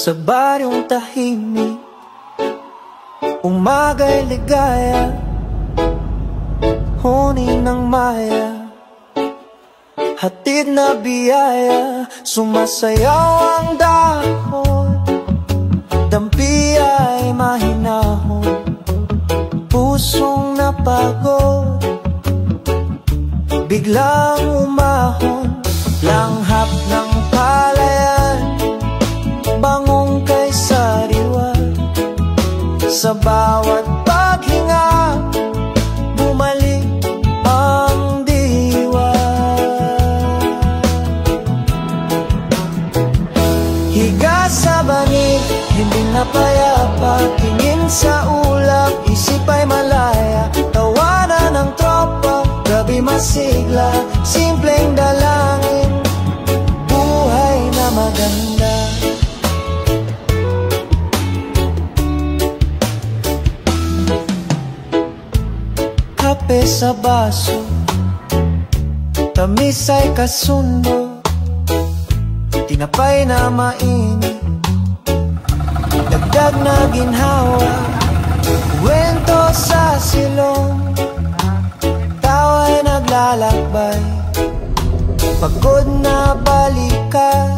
Sa baryong tahimik, umaga'y ligaya, huni ng maya, hatid na biyaya. Sumasayaw ang dahon, dampi ay mahinahon, pusong napagod, biglang umahon. Langhap ng palayan, bangong kay sariwan, sa bawat paghinga, bumalik ang diwa. Higa sa bangin, hindi na payapa, tingin sa ulap, isip ay malaya. Tawanan ng tropa, gabi masigla, simpleng dalangin, buhay na maganda. Kape sa baso, tamis ay kasundo, tinapay na mainit, dagdag na ginhawa, kwento sa silong, tawa'y naglalakbay, pagod na balikan,